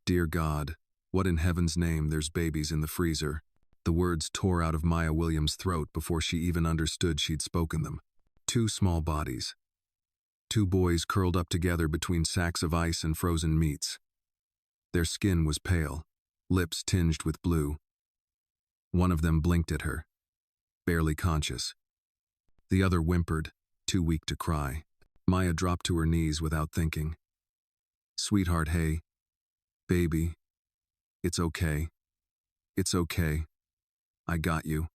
Dear God, what in heaven's name, there's babies in the freezer. The words tore out of Maya Williams' throat before she even understood she'd spoken them. Two small bodies. Two boys curled up together between sacks of ice and frozen meats. Their skin was pale, lips tinged with blue. One of them blinked at her, barely conscious. The other whimpered, too weak to cry. Maya dropped to her knees without thinking. Sweetheart, hey. Baby. It's okay. It's okay. I got you.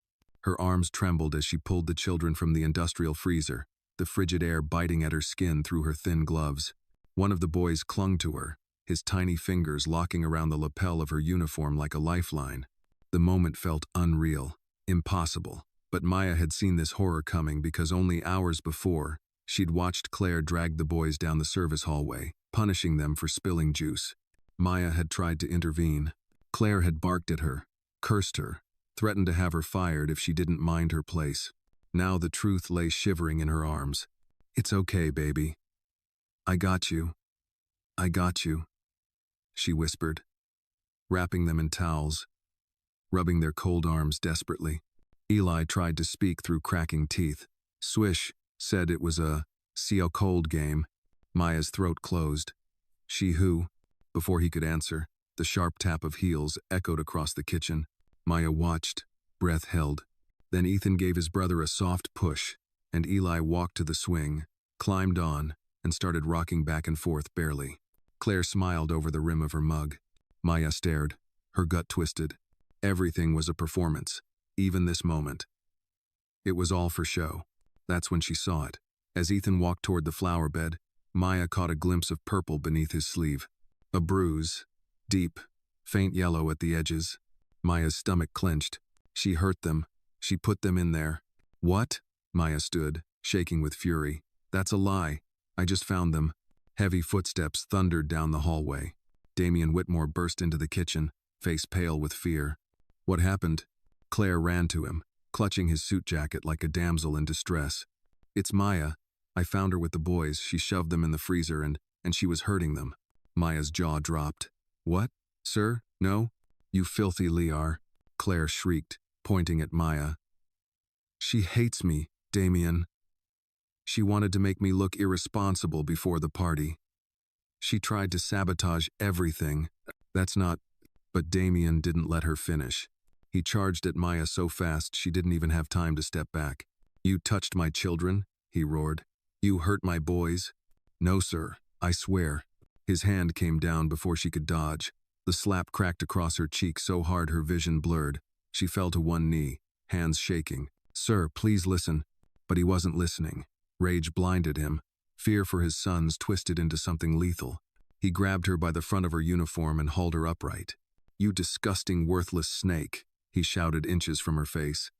Her arms trembled as she pulled the children from the industrial freezer, the frigid air biting at her skin through her thin gloves. One of the boys clung to her, his tiny fingers locking around the lapel of her uniform like a lifeline. The moment felt unreal, impossible, but Maya had seen this horror coming because only hours before, she'd watched Claire drag the boys down the service hallway, punishing them for spilling juice. Maya had tried to intervene. Claire had barked at her, cursed her, threatened to have her fired if she didn't mind her place. Now the truth lay shivering in her arms. It's okay, baby. I got you. I got you, she whispered, wrapping them in towels, rubbing their cold arms desperately. Eli tried to speak through cracking teeth. Swish said it was a see-how-cold game. Maya's throat closed. She who? Before he could answer, the sharp tap of heels echoed across the kitchen. Maya watched, breath held. Then Ethan gave his brother a soft push, and Eli walked to the swing, climbed on, and started rocking back and forth barely. Claire smiled over the rim of her mug. Maya stared, her gut twisted. Everything was a performance, even this moment. It was all for show. That's when she saw it. As Ethan walked toward the flower bed, Maya caught a glimpse of purple beneath his sleeve. A bruise, deep, faint yellow at the edges. Maya's stomach clenched. She hurt them. She put them in there. What? Maya stood, shaking with fury. That's a lie. I just found them. Heavy footsteps thundered down the hallway. Damian Whitmore burst into the kitchen, face pale with fear. What happened? Claire ran to him, clutching his suit jacket like a damsel in distress. It's Maya. I found her with the boys. She shoved them in the freezer and she was hurting them. Maya's jaw dropped. What? Sir? No? You filthy liar. Claire shrieked, pointing at Maya. She hates me, Damian. She wanted to make me look irresponsible before the party. She tried to sabotage everything. That's not... But Damian didn't let her finish. He charged at Maya so fast she didn't even have time to step back. You touched my children, he roared. You hurt my boys. No, sir, I swear. His hand came down before she could dodge. The slap cracked across her cheek so hard her vision blurred. She fell to one knee, hands shaking. Sir, please listen. But he wasn't listening. Rage blinded him. Fear for his sons twisted into something lethal. He grabbed her by the front of her uniform and hauled her upright. You disgusting, worthless snake, he shouted inches from her face.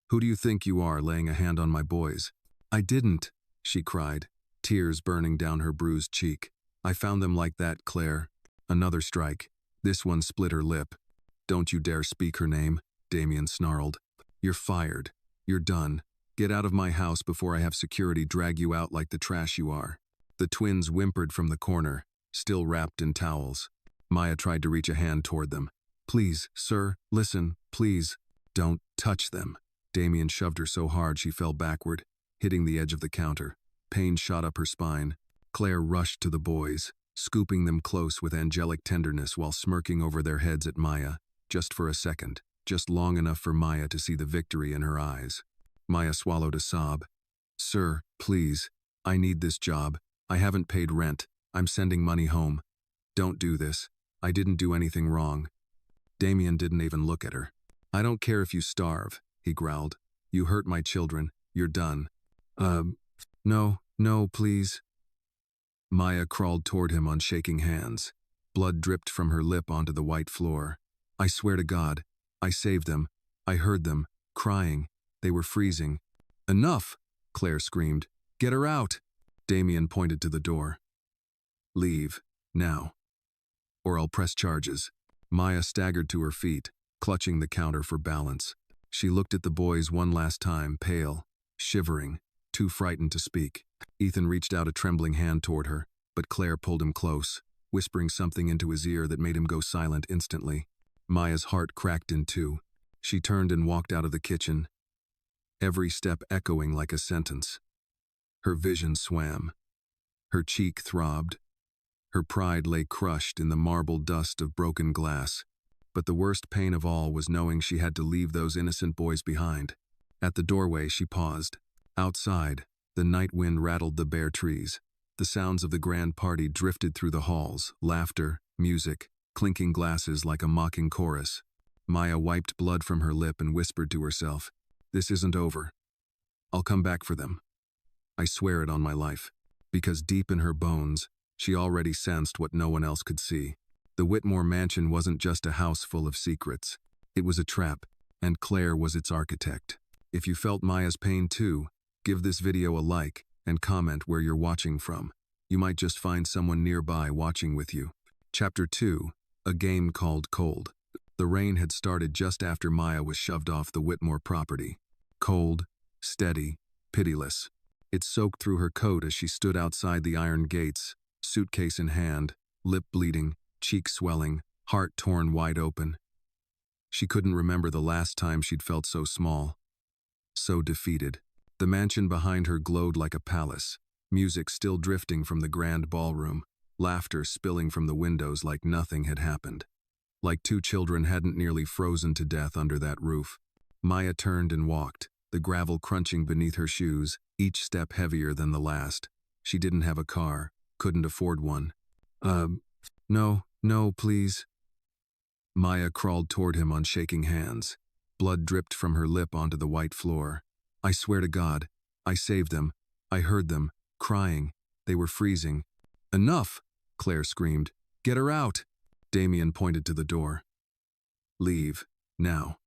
Who do you think you are, laying a hand on my boys? I didn't, she cried, tears burning down her bruised cheek. I found them like that, Claire. Another strike. This one split her lip. Don't you dare speak her name, Damian snarled. You're fired. You're done. Get out of my house before I have security drag you out like the trash you are. The twins whimpered from the corner, still wrapped in towels. Maya tried to reach a hand toward them. Please, sir, listen, please. Don't touch them. Damian shoved her so hard she fell backward, hitting the edge of the counter. Pain shot up her spine. Claire rushed to the boys, scooping them close with angelic tenderness while smirking over their heads at Maya, just for a second, just long enough for Maya to see the victory in her eyes. Maya swallowed a sob. Sir, please, I need this job. I haven't paid rent. I'm sending money home. Don't do this. I didn't do anything wrong. Damian didn't even look at her. I don't care if you starve, he growled. You hurt my children. You're done. No, please. Maya crawled toward him on shaking hands. Blood dripped from her lip onto the white floor. I swear to God, I saved them. I heard them, crying. They were freezing. Enough, Claire screamed. Get her out. Damian pointed to the door. Leave, now. Or I'll press charges. Maya staggered to her feet, clutching the counter for balance. She looked at the boys one last time, pale, shivering, too frightened to speak. Ethan reached out a trembling hand toward her, but Claire pulled him close. whispering something into his ear that made him go silent instantly. Maya's heart cracked in two. She turned and walked out of the kitchen, every step echoing like a sentence. Her vision swam. Her cheek throbbed. Her pride lay crushed in the marble dust of broken glass. But the worst pain of all was knowing she had to leave those innocent boys behind. At the doorway, she paused. Outside, the night wind rattled the bare trees. The sounds of the grand party drifted through the halls, laughter, music, clinking glasses like a mocking chorus. Maya wiped blood from her lip and whispered to herself, "This isn't over. I'll come back for them. I swear it on my life." Because deep in her bones, she already sensed what no one else could see. The Whitmore mansion wasn't just a house full of secrets. It was a trap, and Claire was its architect. If you felt Maya's pain too, give this video a like and comment where you're watching from. You might just find someone nearby watching with you. Chapter 2, A Game Called Cold. The rain had started just after Maya was shoved off the Whitmore property. Cold, steady, pitiless. It soaked through her coat as she stood outside the iron gates, suitcase in hand, lip bleeding, cheek swelling, heart torn wide open. She couldn't remember the last time she'd felt so small, so defeated. The mansion behind her glowed like a palace, music still drifting from the grand ballroom, laughter spilling from the windows like nothing had happened. Like two children hadn't nearly frozen to death under that roof. Maya turned and walked, the gravel crunching beneath her shoes, each step heavier than the last. She didn't have a car, couldn't afford one. No, please." Maya crawled toward him on shaking hands. Blood dripped from her lip onto the white floor. "I swear to God, I saved them. I heard them, crying. They were freezing." "Enough!" Claire screamed. "Get her out!" Damien pointed to the door. "Leave, now,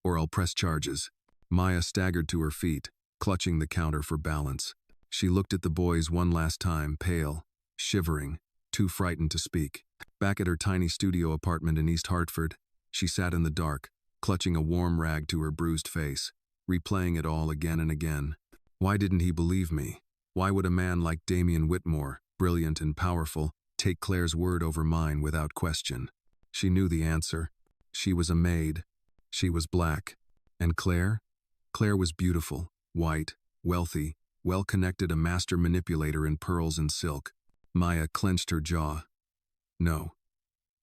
or I'll press charges." Maya staggered to her feet, clutching the counter for balance. She looked at the boys one last time, pale, shivering, too frightened to speak. Back at her tiny studio apartment in East Hartford, she sat in the dark, clutching a warm rag to her bruised face, replaying it all again and again. Why didn't he believe me? Why would a man like Damien Whitmore, brilliant and powerful, take Claire's word over mine without question? She knew the answer. She was a maid. She was black. And Claire? Claire was beautiful, white, wealthy, well-connected, a master manipulator in pearls and silk. Maya clenched her jaw. No,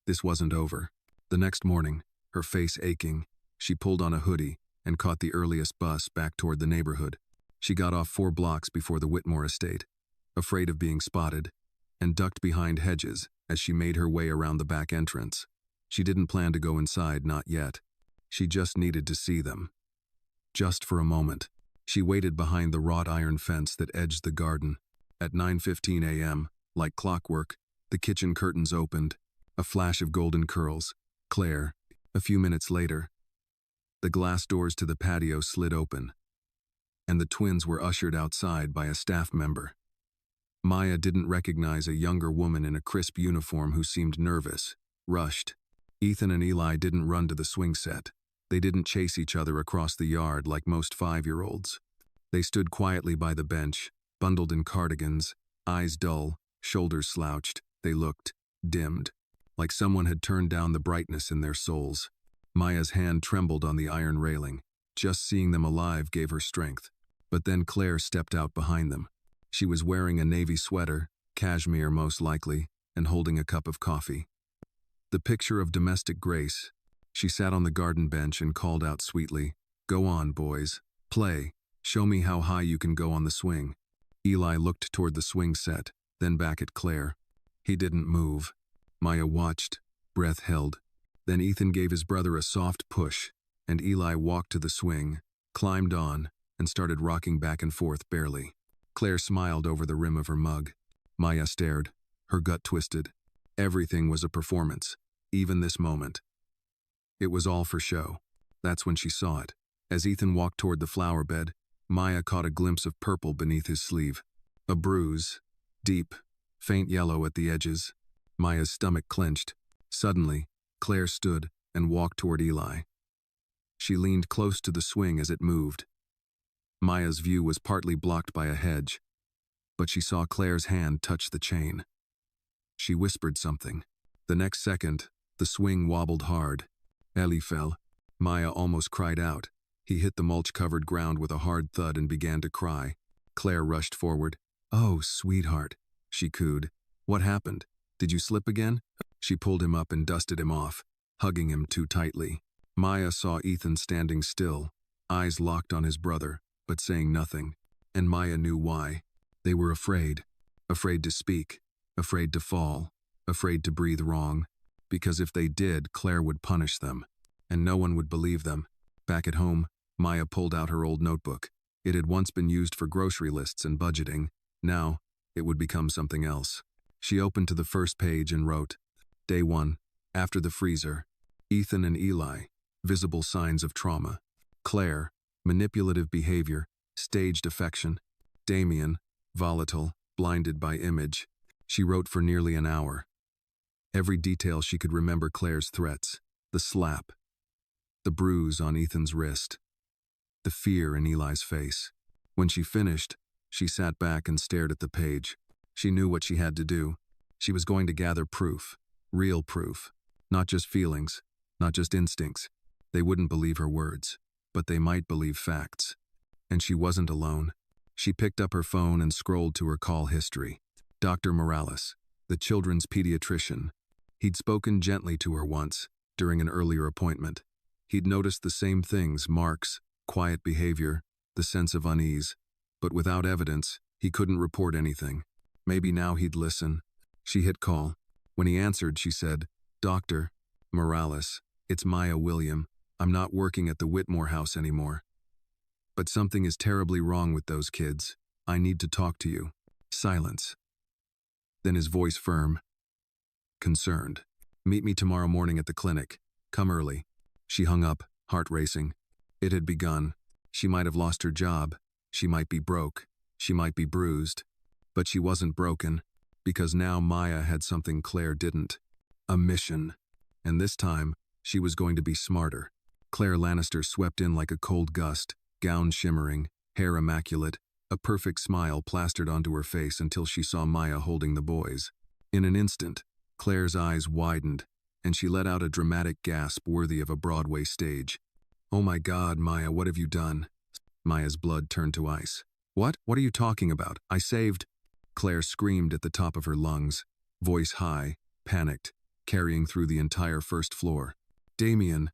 this wasn't over. The next morning, her face aching, she pulled on a hoodie and caught the earliest bus back toward the neighborhood. She got off 4 blocks before the Whitmore estate, afraid of being spotted, and ducked behind hedges as she made her way around the back entrance. She didn't plan to go inside, not yet. She just needed to see them. Just for a moment, she waited behind the wrought iron fence that edged the garden. At 9:15 a.m., like clockwork, the kitchen curtains opened, a flash of golden curls. Claire. A few minutes later, the glass doors to the patio slid open, and the twins were ushered outside by a staff member. Maya didn't recognize a younger woman in a crisp uniform who seemed nervous, rushed. Ethan and Eli didn't run to the swing set. They didn't chase each other across the yard like most 5-year-olds. They stood quietly by the bench, bundled in cardigans, eyes dull, shoulders slouched. They looked dimmed, like someone had turned down the brightness in their souls. Maya's hand trembled on the iron railing. Just seeing them alive gave her strength. But then Claire stepped out behind them. She was wearing a navy sweater, cashmere most likely, and holding a cup of coffee. The picture of domestic grace. She sat on the garden bench and called out sweetly, "Go on, boys. Play. Show me how high you can go on the swing." Eli looked toward the swing set, then back at Claire. He didn't move. Maya watched, breath held. Then Ethan gave his brother a soft push, and Eli walked to the swing, climbed on, and started rocking back and forth barely. Claire smiled over the rim of her mug. Maya stared, her gut twisted. Everything was a performance, even this moment. It was all for show. That's when she saw it. As Ethan walked toward the flower bed, Maya caught a glimpse of purple beneath his sleeve. A bruise, deep, faint yellow at the edges. Maya's stomach clenched. Suddenly, Claire stood and walked toward Eli. She leaned close to the swing as it moved. Maya's view was partly blocked by a hedge, but she saw Claire's hand touch the chain. She whispered something. The next second, the swing wobbled hard. Ellie fell. Maya almost cried out. He hit the mulch-covered ground with a hard thud and began to cry. Claire rushed forward. "Oh, sweetheart," she cooed. "What happened? Did you slip again?" She pulled him up and dusted him off, hugging him too tightly. Maya saw Ethan standing still, eyes locked on his brother, but saying nothing. And Maya knew why. They were afraid. Afraid to speak. Afraid to fall. Afraid to breathe wrong. Because if they did, Claire would punish them. And no one would believe them. Back at home, Maya pulled out her old notebook. It had once been used for grocery lists and budgeting. Now, it would become something else. She opened to the first page and wrote, Day 1, after the freezer. Ethan and Eli, visible signs of trauma. Claire, manipulative behavior, staged affection. Damien, volatile, blinded by image. She wrote for nearly an hour. Every detail she could remember Claire's threats. The slap. The bruise on Ethan's wrist. The fear in Eli's face. When she finished, she sat back and stared at the page. She knew what she had to do. She was going to gather proof. Real proof. Not just feelings. Not just instincts. They wouldn't believe her words. But they might believe facts. And she wasn't alone. She picked up her phone and scrolled to her call history. Dr. Morales, the children's pediatrician. He'd spoken gently to her once, during an earlier appointment. He'd noticed the same things, marks, quiet behavior, the sense of unease. But without evidence, he couldn't report anything. Maybe now he'd listen. She hit call. When he answered, she said, Dr. Morales, it's Maya William. I'm not working at the Whitmore house anymore. But something is terribly wrong with those kids. I need to talk to you. Silence. Then his voice firm. Concerned. Meet me tomorrow morning at the clinic. Come early. She hung up, heart racing. It had begun. She might have lost her job. She might be broke. She might be bruised. But she wasn't broken, because now Maya had something Claire didn't. A mission. And this time, she was going to be smarter. Claire Lannister swept in like a cold gust, gown shimmering, hair immaculate, a perfect smile plastered onto her face until she saw Maya holding the boys. In an instant, Claire's eyes widened, and she let out a dramatic gasp worthy of a Broadway stage. Oh my God, Maya, what have you done? Maya's blood turned to ice. What? What are you talking about? I saved... Claire screamed at the top of her lungs, voice high, panicked, carrying through the entire first floor. Damien,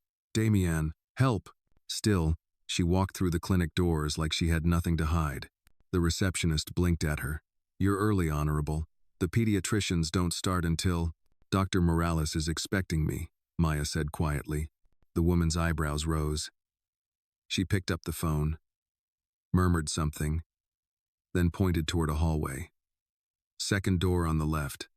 help! Still, she walked through the clinic doors like she had nothing to hide. The receptionist blinked at her. You're early, Honorable. The pediatricians don't start until... Dr. Morales is expecting me, Maya said quietly. The woman's eyebrows rose. She picked up the phone, murmured something, then pointed toward a hallway. Second door on the left.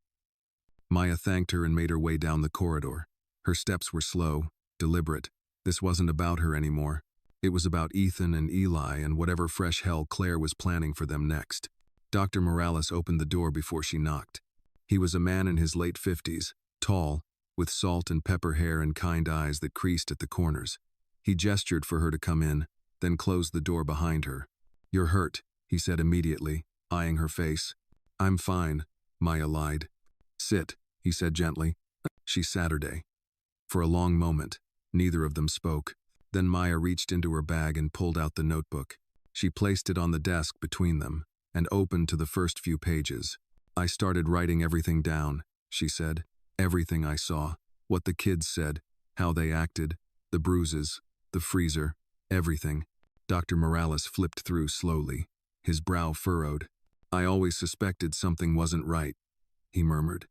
Maya thanked her and made her way down the corridor. Her steps were slow, deliberate. This wasn't about her anymore. It was about Ethan and Eli and whatever fresh hell Claire was planning for them next. Dr. Morales opened the door before she knocked. He was a man in his late 50s, tall, with salt and pepper hair and kind eyes that creased at the corners. He gestured for her to come in, then closed the door behind her. You're hurt, he said immediately, eyeing her face. I'm fine, Maya lied. Sit, he said gently. She's Saturday. For a long moment, neither of them spoke. Then Maya reached into her bag and pulled out the notebook. She placed it on the desk between them and opened to the first few pages. I started writing everything down, she said. Everything I saw, what the kids said, how they acted, the bruises, the freezer, everything. Dr. Morales flipped through slowly, his brow furrowed. I always suspected something wasn't right, he murmured.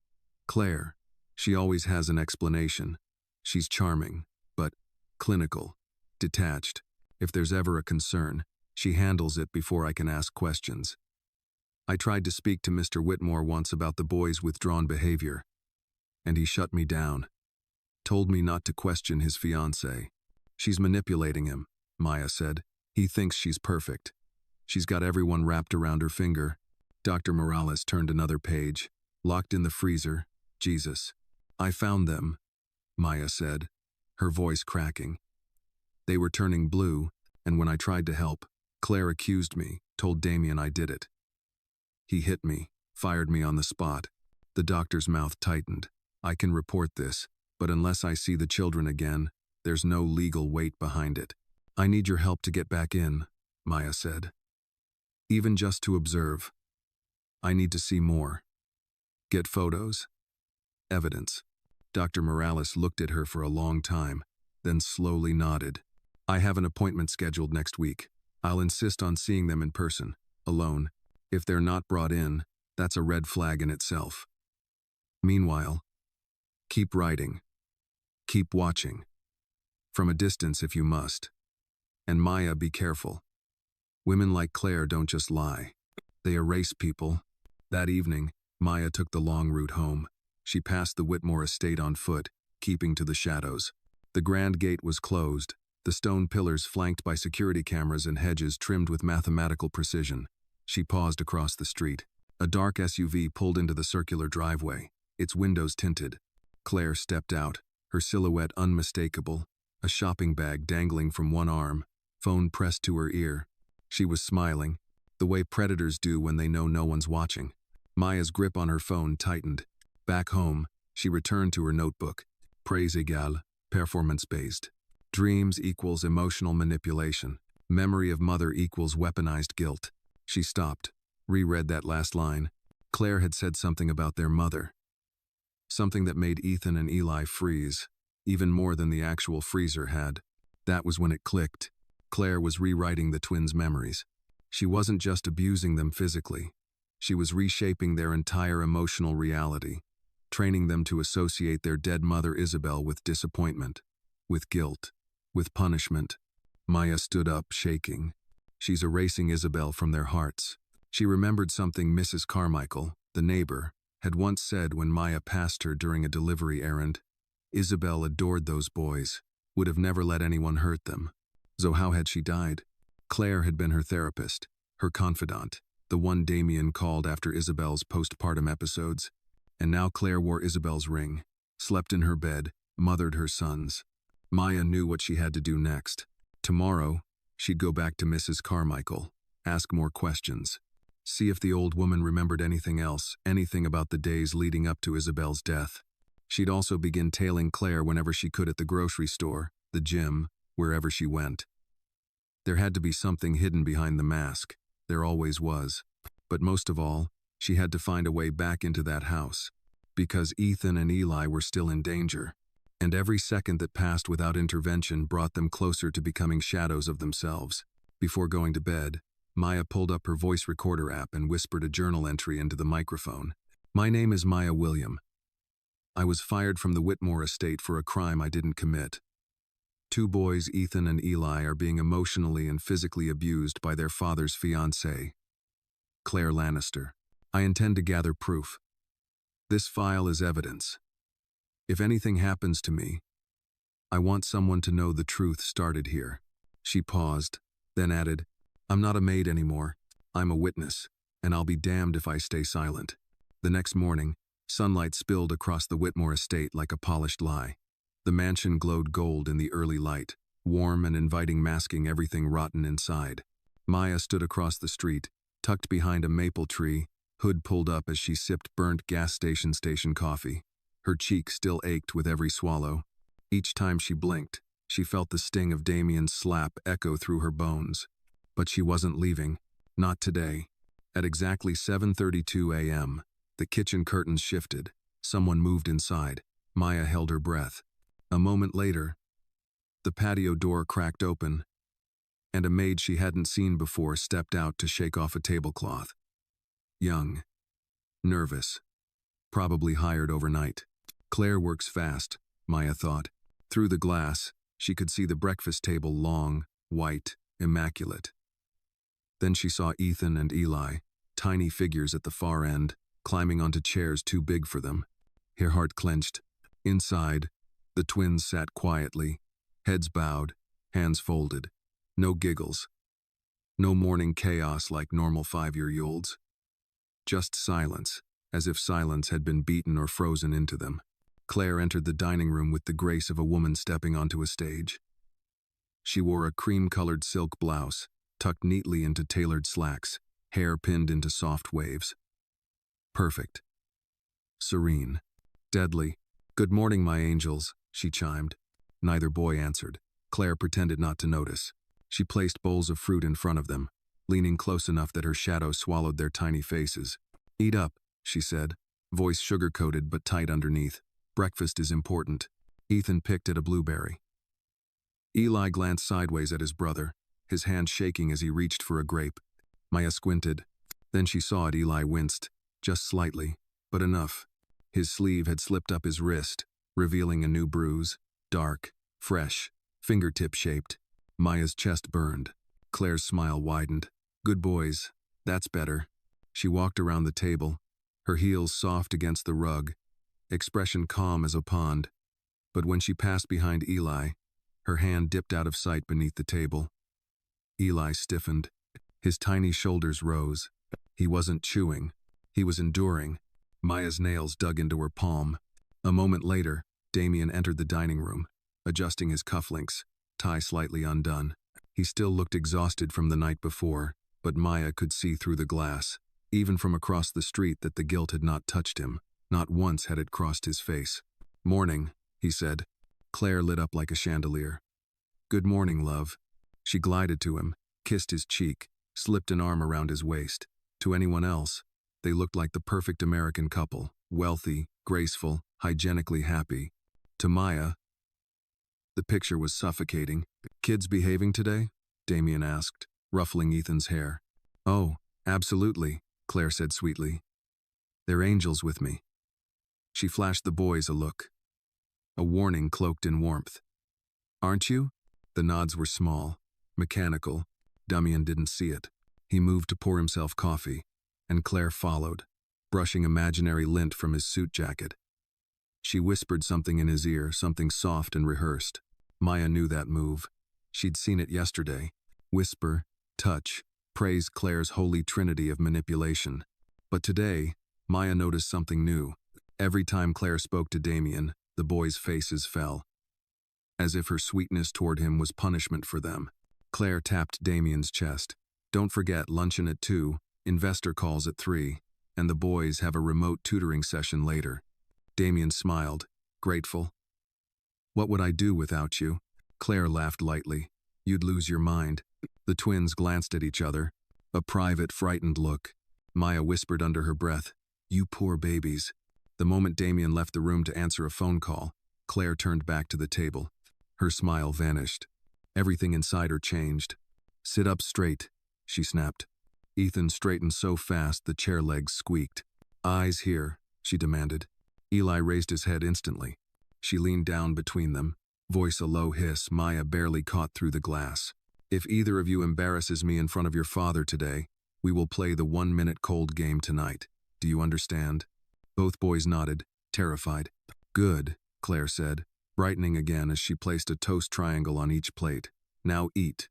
Claire, she always has an explanation. She's charming, but clinical, detached. If there's ever a concern, she handles it before I can ask questions. I tried to speak to Mr. Whitmore once about the boy's withdrawn behavior, and he shut me down. Told me not to question his fiancée. She's manipulating him, Maya said. He thinks she's perfect. She's got everyone wrapped around her finger. Dr. Morales turned another page. Locked in the freezer. Jesus. I found them, Maya said, her voice cracking. They were turning blue, and when I tried to help, Claire accused me, told Damien I did it. He hit me, fired me on the spot. The doctor's mouth tightened. I can report this, but unless I see the children again, there's no legal weight behind it. I need your help to get back in, Maya said. Even just to observe. I need to see more. Get photos? Evidence. Dr. Morales looked at her for a long time, then slowly nodded. I have an appointment scheduled next week. I'll insist on seeing them in person, alone. If they're not brought in, that's a red flag in itself. Meanwhile, keep writing. Keep watching. From a distance if you must. And Maya, be careful. Women like Claire don't just lie. They erase people. That evening, Maya took the long route home. She passed the Whitmore estate on foot, keeping to the shadows. The grand gate was closed, the stone pillars flanked by security cameras and hedges trimmed with mathematical precision. She paused across the street. A dark SUV pulled into the circular driveway, its windows tinted. Claire stepped out, her silhouette unmistakable, a shopping bag dangling from one arm, phone pressed to her ear. She was smiling, the way predators do when they know no one's watching. Maya's grip on her phone tightened. Back home, she returned to her notebook. Praise égale, performance-based. Dreams equals emotional manipulation. Memory of mother equals weaponized guilt. She stopped, reread that last line. Claire had said something about their mother. Something that made Ethan and Eli freeze, even more than the actual freezer had. That was when it clicked. Claire was rewriting the twins' memories. She wasn't just abusing them physically. She was reshaping their entire emotional reality, training them to associate their dead mother Isabel with disappointment, with guilt, with punishment. Maya stood up, shaking. She's erasing Isabel from their hearts. She remembered something Mrs. Carmichael, the neighbor, had once said when Maya passed her during a delivery errand. Isabel adored those boys, would have never let anyone hurt them. So how had she died? Claire had been her therapist, her confidant, the one Damien called after Isabel's postpartum episodes. And now Claire wore Isabel's ring, slept in her bed, mothered her sons. Maya knew what she had to do next. Tomorrow, she'd go back to Mrs. Carmichael, ask more questions, see if the old woman remembered anything else, anything about the days leading up to Isabel's death. She'd also begin tailing Claire whenever she could at the grocery store, the gym, wherever she went. There had to be something hidden behind the mask. There always was. But most of all, she had to find a way back into that house. Because Ethan and Eli were still in danger. And every second that passed without intervention brought them closer to becoming shadows of themselves. Before going to bed, Maya pulled up her voice recorder app and whispered a journal entry into the microphone. My name is Maya William. I was fired from the Whitmore estate for a crime I didn't commit. 2 boys, Ethan and Eli, are being emotionally and physically abused by their father's fiancée, Claire Lannister. I intend to gather proof. This file is evidence. If anything happens to me, I want someone to know the truth started here. She paused, then added, I'm not a maid anymore. I'm a witness, and I'll be damned if I stay silent. The next morning, sunlight spilled across the Whitmore estate like a polished lie. The mansion glowed gold in the early light, warm and inviting, masking everything rotten inside. Maya stood across the street, tucked behind a maple tree, hood pulled up as she sipped burnt gas station coffee. Her cheek still ached with every swallow. Each time she blinked, she felt the sting of Damien's slap echo through her bones. But she wasn't leaving. Not today. At exactly 7:32 a.m., the kitchen curtains shifted. Someone moved inside. Maya held her breath. A moment later, the patio door cracked open, and a maid she hadn't seen before stepped out to shake off a tablecloth. Young. Nervous. Probably hired overnight. Claire works fast, Maya thought. Through the glass, she could see the breakfast table long, white, immaculate. Then she saw Ethan and Eli, tiny figures at the far end, climbing onto chairs too big for them. Her heart clenched. Inside, the twins sat quietly, heads bowed, hands folded. No giggles. No morning chaos like normal 5-year-olds. Just silence, as if silence had been beaten or frozen into them. Claire entered the dining room with the grace of a woman stepping onto a stage. She wore a cream-colored silk blouse, tucked neatly into tailored slacks, hair pinned into soft waves. Perfect. serene. Deadly. "Good morning, my angels," she chimed. Neither boy answered. Claire pretended not to notice. She placed bowls of fruit in front of them, leaning close enough that her shadow swallowed their tiny faces. "Eat up," she said, voice sugar-coated but tight underneath. "Breakfast is important." Ethan picked at a blueberry. Eli glanced sideways at his brother, his hand shaking as he reached for a grape. Maya squinted. Then she saw it. Eli winced, just slightly, but enough. His sleeve had slipped up his wrist, revealing a new bruise, dark, fresh, fingertip-shaped. Maya's chest burned. Claire's smile widened. "Good boys. That's better." She walked around the table, her heels soft against the rug, expression calm as a pond. But when she passed behind Eli, her hand dipped out of sight beneath the table. Eli stiffened. His tiny shoulders rose. He wasn't chewing. He was enduring. Maya's nails dug into her palm. A moment later, Damien entered the dining room, adjusting his cufflinks, tie slightly undone. He still looked exhausted from the night before, but Maya could see through the glass, even from across the street, that the guilt had not touched him. Not once had it crossed his face. "Morning," he said. Claire lit up like a chandelier. "Good morning, love." She glided to him, kissed his cheek, slipped an arm around his waist. To anyone else, they looked like the perfect American couple, wealthy, graceful, hygienically happy. To Maya, the picture was suffocating. "Kids behaving today?" Damien asked, ruffling Ethan's hair. "Oh, absolutely," Claire said sweetly. "They're angels with me." She flashed the boys a look, a warning cloaked in warmth. "Aren't you?" The nods were small, mechanical. Damien didn't see it. He moved to pour himself coffee, and Claire followed, brushing imaginary lint from his suit jacket. She whispered something in his ear, something soft and rehearsed. Maya knew that move. She'd seen it yesterday. Whisper, touch, praise Claire's holy trinity of manipulation. But today, Maya noticed something new. Every time Claire spoke to Damien, the boys' faces fell, as if her sweetness toward him was punishment for them. Claire tapped Damien's chest. "Don't forget, luncheon at 2, investor calls at 3, and the boys have a remote tutoring session later." Damien smiled, grateful. "What would I do without you?" Claire laughed lightly. "You'd lose your mind." The twins glanced at each other, a private, frightened look. Maya whispered under her breath, "You poor babies." The moment Damien left the room to answer a phone call, Claire turned back to the table. Her smile vanished. Everything inside her changed. "Sit up straight," she snapped. Ethan straightened so fast the chair legs squeaked. "Eyes here," she demanded. Eli raised his head instantly. She leaned down between them, voice a low hiss Maya barely caught through the glass. "If either of you embarrasses me in front of your father today, we will play the 1-minute cold game tonight. Do you understand?" Both boys nodded, terrified. "Good," Claire said, brightening again as she placed a toast triangle on each plate. "Now eat."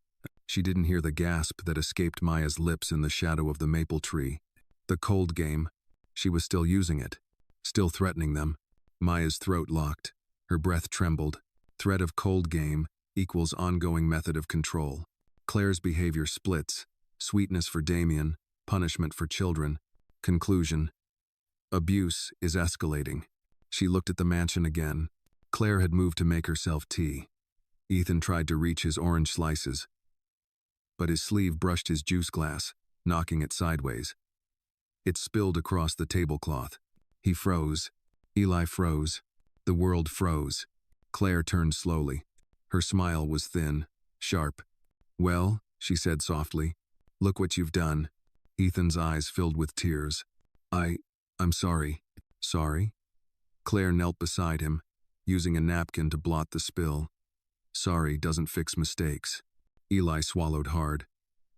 She didn't hear the gasp that escaped Maya's lips in the shadow of the maple tree. The cold game. She was still using it, still threatening them. Maya's throat locked. Her breath trembled. Threat of cold game equals ongoing method of control. Claire's behavior splits. Sweetness for Damien, punishment for children. Conclusion. Abuse is escalating. She looked at the mansion again. Claire had moved to make herself tea. Ethan tried to reach his orange slices, but his sleeve brushed his juice glass, knocking it sideways. It spilled across the tablecloth. He froze. Eli froze. The world froze. Claire turned slowly. Her smile was thin, sharp. "Well," she said softly, "look what you've done." Ethan's eyes filled with tears. I'm sorry." "Sorry?" Claire knelt beside him, using a napkin to blot the spill. "Sorry doesn't fix mistakes." Eli swallowed hard.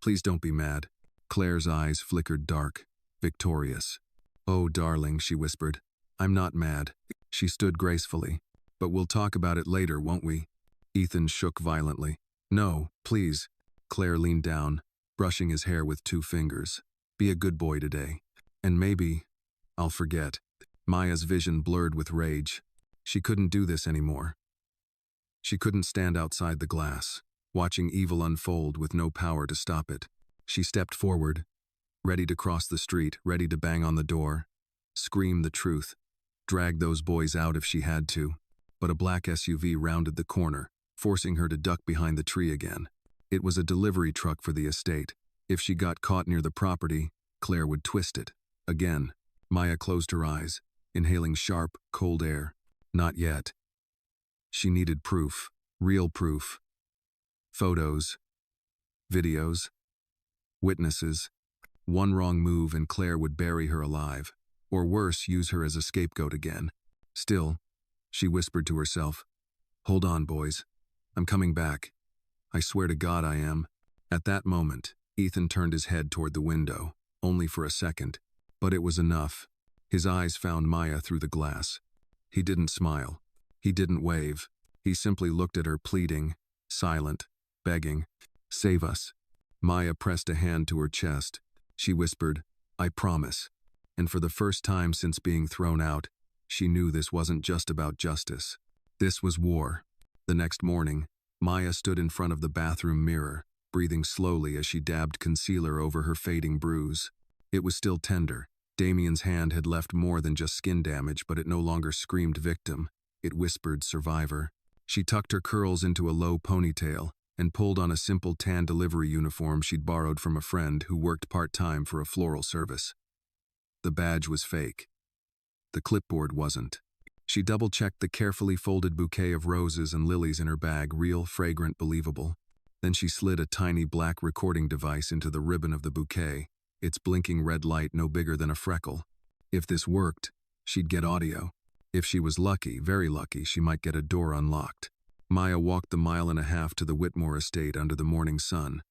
"Please don't be mad." Claire's eyes flickered dark, victorious. "Oh, darling," she whispered. "I'm not mad." She stood gracefully. "But we'll talk about it later, won't we?" Ethan shook violently. "No, please." Claire leaned down, brushing his hair with 2 fingers. "Be a good boy today. And maybe I'll forget." Maya's vision blurred with rage. She couldn't do this anymore. She couldn't stand outside the glass, watching evil unfold with no power to stop it. She stepped forward, ready to cross the street, ready to bang on the door, scream the truth. drag those boys out if she had to. But a black SUV rounded the corner, forcing her to duck behind the tree again. It was a delivery truck for the estate. If she got caught near the property, Claire would twist it. Again, Maya closed her eyes, inhaling sharp, cold air. Not yet. She needed proof. Real proof. Photos. Videos. Witnesses. One wrong move and Claire would bury her alive. Or worse, use her as a scapegoat again. Still, she whispered to herself, "Hold on, boys. I'm coming back. I swear to God I am." At that moment, Ethan turned his head toward the window, only for a second. But it was enough. His eyes found Maya through the glass. He didn't smile. He didn't wave. He simply looked at her pleading, silent, begging, "Save us." Maya pressed a hand to her chest. She whispered, "I promise." And for the first time since being thrown out, she knew this wasn't just about justice. This was war. The next morning, Maya stood in front of the bathroom mirror, breathing slowly as she dabbed concealer over her fading bruise. It was still tender. Damien's hand had left more than just skin damage, but it no longer screamed victim. It whispered survivor. She tucked her curls into a low ponytail and pulled on a simple tan delivery uniform she'd borrowed from a friend who worked part-time for a floral service. The badge was fake. The clipboard wasn't. She double-checked the carefully folded bouquet of roses and lilies in her bag, real, fragrant, believable. Then she slid a tiny black recording device into the ribbon of the bouquet, its blinking red light no bigger than a freckle. If this worked, she'd get audio. If she was lucky, very lucky, she might get a door unlocked. Maya walked the 1.5 miles to the Whitmore estate under the morning sun,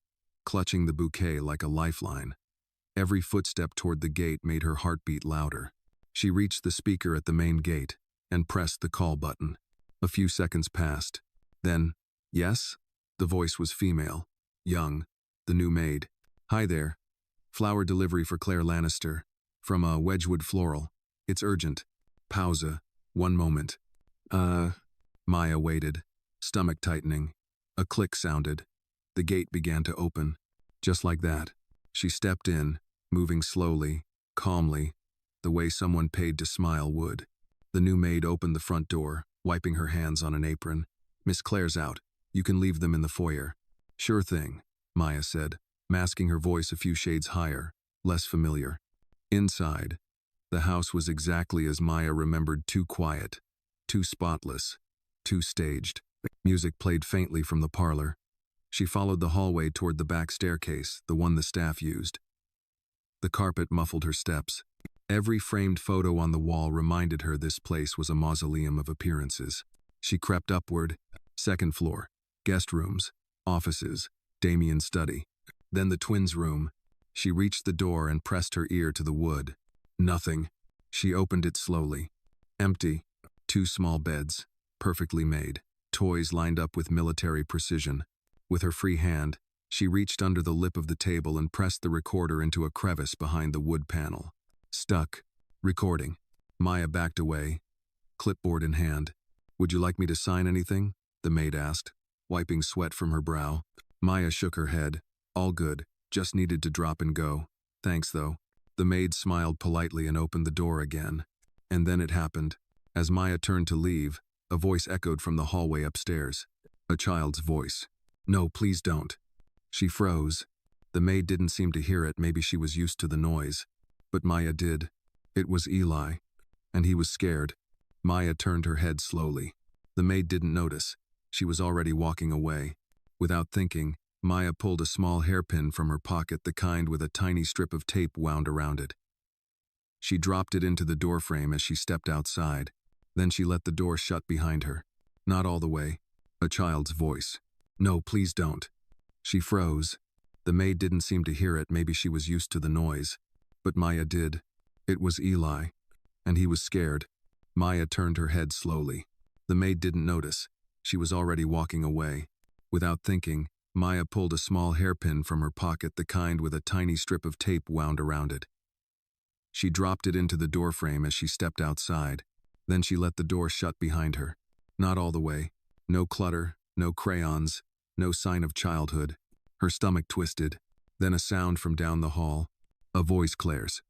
clutching the bouquet like a lifeline. Every footstep toward the gate made her heartbeat louder. She reached the speaker at the main gate and pressed the call button. A few seconds passed. Then, "Yes?" The voice was female, young, the new maid. "Hi there. Flower delivery for Claire Lannister. From a Wedgwood Floral. It's urgent." Pausa. 1 moment. Maya waited, stomach tightening. A click sounded. The gate began to open. Just like that. She stepped in, moving slowly, calmly, the way someone paid to smile would. The new maid opened the front door, wiping her hands on an apron. "Miss Claire's out. You can leave them in the foyer." "Sure thing," Maya said, masking her voice a few shades higher, less familiar. Inside, the house was exactly as Maya remembered, too quiet, too spotless, too staged. Music played faintly from the parlor. She followed the hallway toward the back staircase, the one the staff used. The carpet muffled her steps. Every framed photo on the wall reminded her this place was a mausoleum of appearances. She crept upward. 2nd floor. Guest rooms. Offices. Damien's study. Then the twins' room. She reached the door and pressed her ear to the wood. Nothing. She opened it slowly. Empty. 2 small beds. Perfectly made. Toys lined up with military precision. With her free hand, she reached under the lip of the table and pressed the recorder into a crevice behind the wood panel. Stuck. Recording. Maya backed away, clipboard in hand. "Would you like me to sign anything?" the maid asked, wiping sweat from her brow. Maya shook her head. "All good. Just needed to drop and go. Thanks, though." The maid smiled politely and opened the door again. And then it happened. As Maya turned to leave, a voice echoed from the hallway upstairs. A child's voice. "No, please don't." She froze. The maid didn't seem to hear it, maybe she was used to the noise. But Maya did. It was Eli. And he was scared. Maya turned her head slowly. The maid didn't notice. She was already walking away. Without thinking, Maya pulled a small hairpin from her pocket, the kind with a tiny strip of tape wound around it. She dropped it into the doorframe as she stepped outside. Then she let the door shut behind her. Not all the way. A child's voice. "No, please don't." She froze. The maid didn't seem to hear it, maybe she was used to the noise. But Maya did. It was Eli. And he was scared. Maya turned her head slowly. The maid didn't notice. She was already walking away. Without thinking, Maya pulled a small hairpin from her pocket, the kind with a tiny strip of tape wound around it. She dropped it into the doorframe as she stepped outside. Then she let the door shut behind her. Not all the way. No clutter, no crayons, no sign of childhood. Her stomach twisted. Then a sound from down the hall. A voice, Claire's.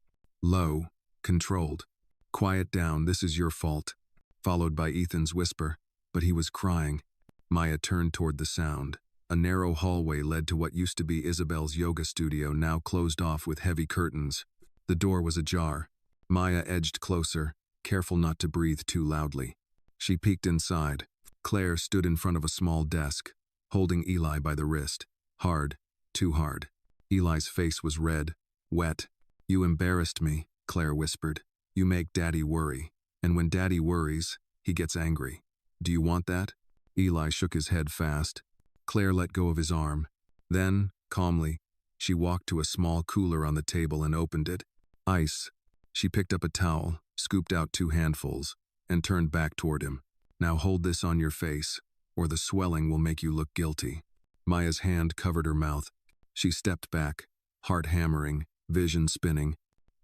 Low, controlled. Quiet down, this is your fault. Followed by Ethan's whisper, but he was crying. Maya turned toward the sound. A narrow hallway led to what used to be Isabel's yoga studio, now closed off with heavy curtains. The door was ajar. Maya edged closer, careful not to breathe too loudly. She peeked inside. Claire stood in front of a small desk, holding Eli by the wrist. Hard, too hard. Eli's face was red, wet. You embarrassed me, Claire whispered. You make Daddy worry. And when Daddy worries, he gets angry. Do you want that? Eli shook his head fast. Claire let go of his arm. Then, calmly, she walked to a small cooler on the table and opened it. Ice. She picked up a towel, scooped out 2 handfuls, and turned back toward him. Now hold this on your face, or the swelling will make you look guilty. Maya's hand covered her mouth. She stepped back, heart hammering, vision spinning,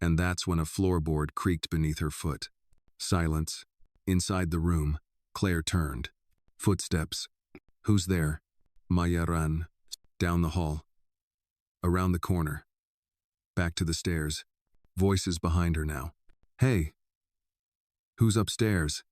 and that's when a floorboard creaked beneath her foot. Silence. Inside the room, Claire turned. Footsteps. Who's there? Maya ran. Down the hall. Around the corner. Back to the stairs. Voices behind her now. Hey! Who's upstairs?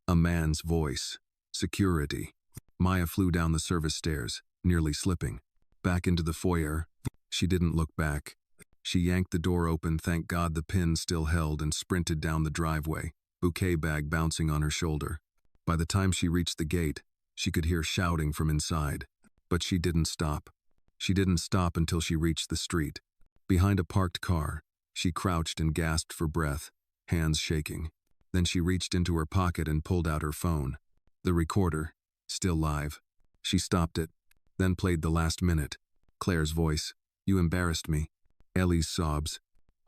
A man's voice. Security. Maya flew down the service stairs, nearly slipping. Back into the foyer. She didn't look back. She yanked the door open, thank God the pin still held, and sprinted down the driveway, bouquet bag bouncing on her shoulder. By the time she reached the gate, she could hear shouting from inside. But she didn't stop. She didn't stop until she reached the street. Behind a parked car, she crouched and gasped for breath, hands shaking. Then she reached into her pocket and pulled out her phone. The recorder, still live. She stopped it, then played the last minute. Claire's voice. You embarrassed me. Ellie's sobs.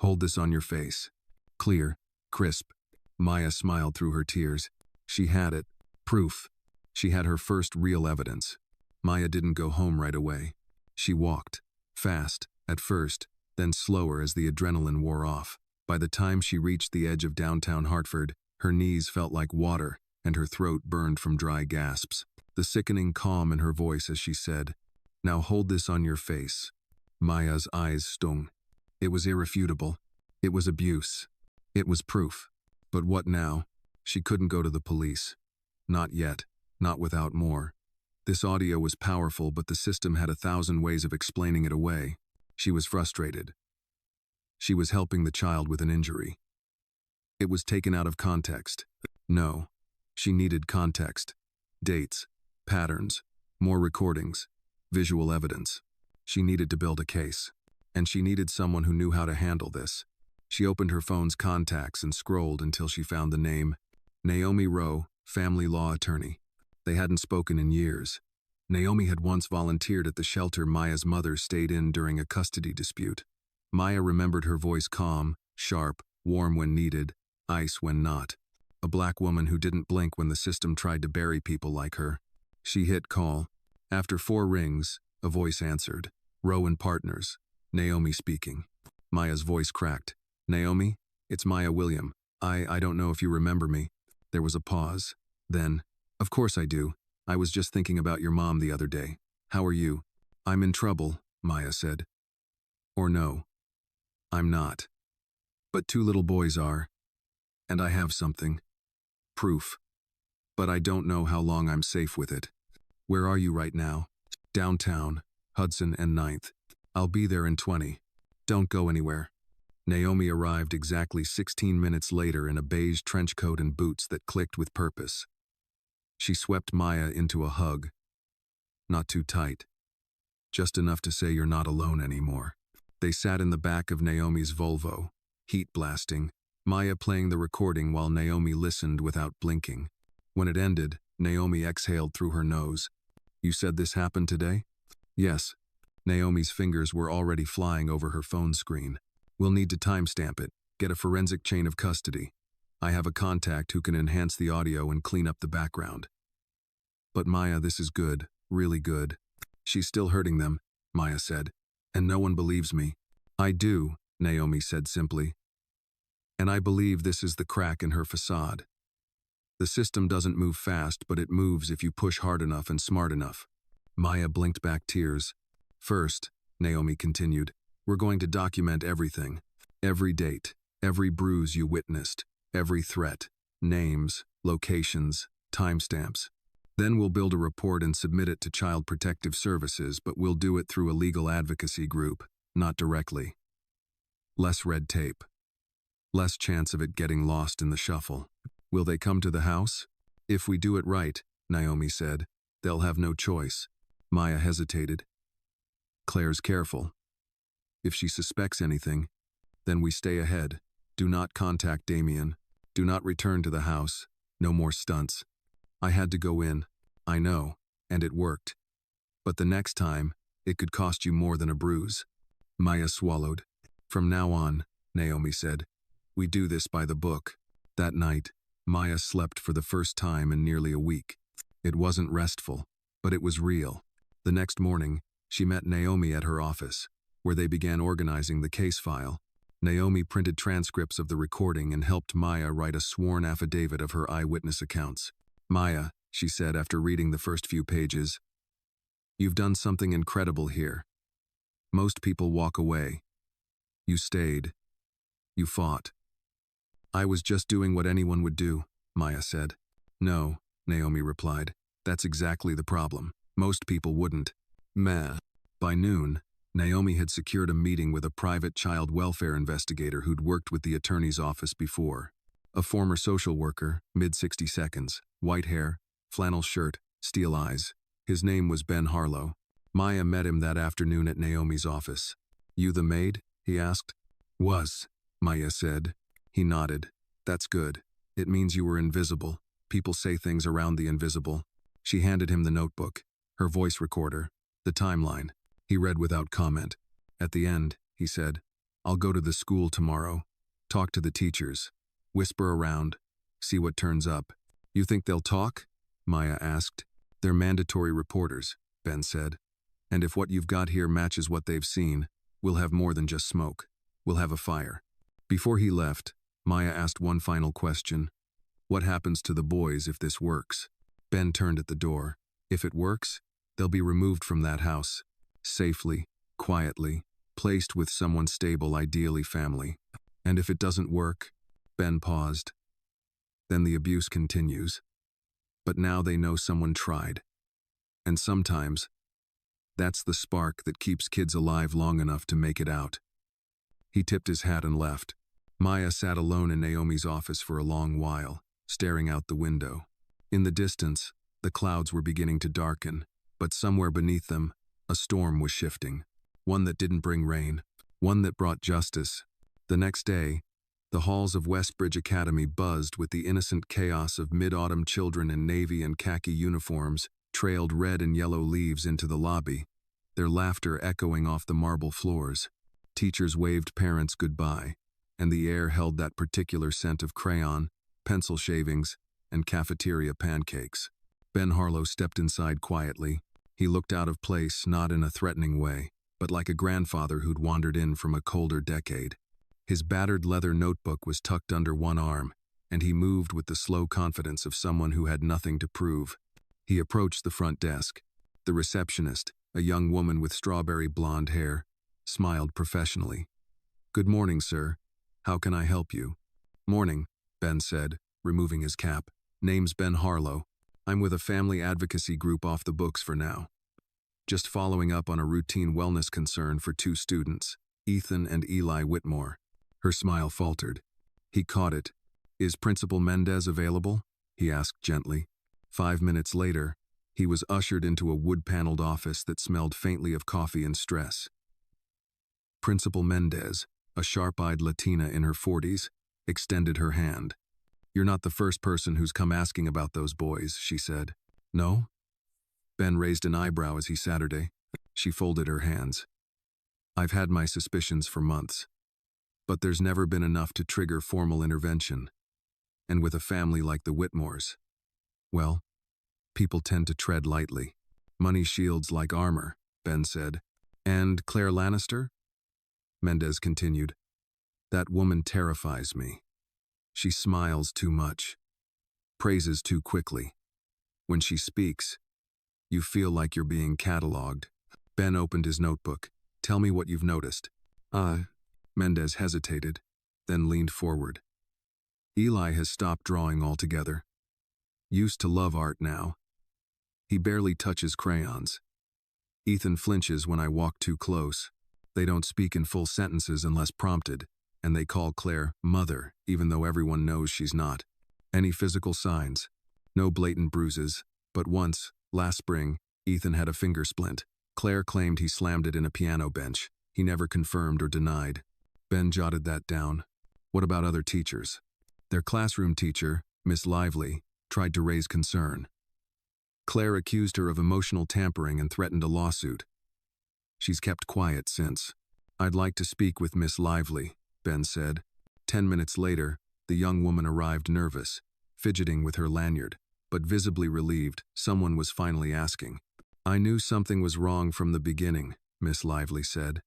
Hold this on your face. Clear, crisp. Maya smiled through her tears. She had it. Proof. She had her first real evidence. Maya didn't go home right away. She walked. Fast, at first, then slower as the adrenaline wore off. By the time she reached the edge of downtown Hartford, her knees felt like water, and her throat burned from dry gasps. The sickening calm in her voice as she said, Now hold this on your face. Maya's eyes stung. It was irrefutable. It was abuse. It was proof. But what now? She couldn't go to the police. Not yet. Not without more. This audio was powerful, but the system had 1,000 ways of explaining it away. She was frustrated. She was helping the child with an injury. It was taken out of context. No. She needed context. Dates. Patterns. More recordings. Visual evidence. She needed to build a case. And she needed someone who knew how to handle this. She opened her phone's contacts and scrolled until she found the name. Naomi Rowe, family law attorney. They hadn't spoken in years. Naomi had once volunteered at the shelter Maya's mother stayed in during a custody dispute. Maya remembered her voice calm, sharp, warm when needed, ice when not. A black woman who didn't blink when the system tried to bury people like her. She hit call. After 4 rings, a voice answered. Rowe and Partners. Naomi speaking. Maya's voice cracked. Naomi, it's Maya William. I don't know if you remember me. There was a pause. Then, of course I do. I was just thinking about your mom the other day. How are you? I'm in trouble, Maya said. Or no. I'm not. But 2 little boys are. And I have something. Proof. But I don't know how long I'm safe with it. Where are you right now? Downtown, Hudson and 9th. I'll be there in 20. Don't go anywhere. Naomi arrived exactly 16 minutes later in a beige trench coat and boots that clicked with purpose. She swept Maya into a hug. Not too tight. Just enough to say you're not alone anymore. They sat in the back of Naomi's Volvo, heat blasting, Maya playing the recording while Naomi listened without blinking. When it ended, Naomi exhaled through her nose. You said this happened today? Yes. Naomi's fingers were already flying over her phone screen. We'll need to timestamp it, get a forensic chain of custody. I have a contact who can enhance the audio and clean up the background. But Maya, this is good, really good. She's still hurting them, Maya said. And no one believes me. I do, Naomi said simply. And I believe this is the crack in her facade. The system doesn't move fast, but it moves if you push hard enough and smart enough. Maya blinked back tears. First, Naomi continued, we're going to document everything. Every date, every bruise you witnessed, Every threat. Names, locations, timestamps. Then we'll build a report and submit it to Child Protective Services, but we'll do it through a legal advocacy group, not directly. Less red tape. Less chance of it getting lost in the shuffle. Will they come to the house? If we do it right, Naomi said, they'll have no choice. Maya hesitated. Claire's careful. If she suspects anything, then we stay ahead. Do not contact Damien. Do not return to the house. No more stunts. I had to go in. I know, and it worked. But the next time, it could cost you more than a bruise. Maya swallowed. From now on, Naomi said, we do this by the book. That night, Maya slept for the first time in nearly a week. It wasn't restful, but it was real. The next morning, she met Naomi at her office, where they began organizing the case file. Naomi printed transcripts of the recording and helped Maya write a sworn affidavit of her eyewitness accounts. Maya, she said after reading the first few pages, you've done something incredible here. Most people walk away. You stayed. You fought. I was just doing what anyone would do, Maya said. No, Naomi replied. That's exactly the problem. Most people wouldn't. Meh. By noon, Naomi had secured a meeting with a private child welfare investigator who'd worked with the attorney's office before. A former social worker, mid-60 seconds, white hair, flannel shirt, steel eyes. His name was Ben Harlow. Maya met him that afternoon at Naomi's office. You the maid? He asked. Was, Maya said. He nodded. That's good. It means you were invisible. People say things around the invisible. She handed him the notebook, her voice recorder, the timeline. He read without comment. At the end, he said, I'll go to the school tomorrow. Talk to the teachers. Whisper around. See what turns up. You think they'll talk? Maya asked. They're mandatory reporters, Ben said. And if what you've got here matches what they've seen, we'll have more than just smoke. We'll have a fire. Before he left, Maya asked one final question. What happens to the boys if this works? Ben turned at the door. If it works, they'll be removed from that house. Safely, quietly, placed with someone stable, ideally family. And if it doesn't work, Ben paused. Then the abuse continues. But now they know someone tried. And sometimes, that's the spark that keeps kids alive long enough to make it out. He tipped his hat and left. Maya sat alone in Naomi's office for a long while, staring out the window. In the distance, the clouds were beginning to darken, but somewhere beneath them, a storm was shifting. One that didn't bring rain, one that brought justice. The next day, the halls of Westbridge Academy buzzed with the innocent chaos of mid-autumn children in navy and khaki uniforms trailed red and yellow leaves into the lobby, their laughter echoing off the marble floors. Teachers waved parents goodbye, and the air held that particular scent of crayon, pencil shavings, and cafeteria pancakes. Ben Harlow stepped inside quietly. He looked out of place, not in a threatening way, but like a grandfather who'd wandered in from a colder decade. His battered leather notebook was tucked under one arm, and he moved with the slow confidence of someone who had nothing to prove. He approached the front desk. The receptionist, a young woman with strawberry blonde hair, smiled professionally. Good morning, sir. How can I help you? Morning, Ben said, removing his cap. Name's Ben Harlow. I'm with a family advocacy group off the books for now. Just following up on a routine wellness concern for two students, Ethan and Eli Whitmore. Her smile faltered. He caught it. Is Principal Mendez available? He asked gently. 5 minutes later, he was ushered into a wood-paneled office that smelled faintly of coffee and stress. Principal Mendez, a sharp-eyed Latina in her 40s, extended her hand. You're not the first person who's come asking about those boys, she said. No? Ben raised an eyebrow as he Saturday. She folded her hands. I've had my suspicions for months. But there's never been enough to trigger formal intervention. And with a family like the Whitmores, well, people tend to tread lightly. Money shields like armor, Ben said. And Claire Lannister? Mendez continued. That woman terrifies me. She smiles too much, praises too quickly. When she speaks, you feel like you're being cataloged. Ben opened his notebook. Tell me what you've noticed. Mendez hesitated, then leaned forward. Eli has stopped drawing altogether. Used to love art now. He barely touches crayons. Ethan flinches when I walk too close. They don't speak in full sentences unless prompted, and they call Claire mother, even though everyone knows she's not. Any physical signs? No blatant bruises, but once, last spring, Ethan had a finger splint. Claire claimed he slammed it in a piano bench. He never confirmed or denied. Ben jotted that down. What about other teachers? Their classroom teacher, Miss Lively, tried to raise concern. Claire accused her of emotional tampering and threatened a lawsuit. She's kept quiet since. I'd like to speak with Miss Lively, Ben said. 10 minutes later, the young woman arrived nervous, fidgeting with her lanyard, but visibly relieved someone was finally asking. I knew something was wrong from the beginning, Miss Lively said.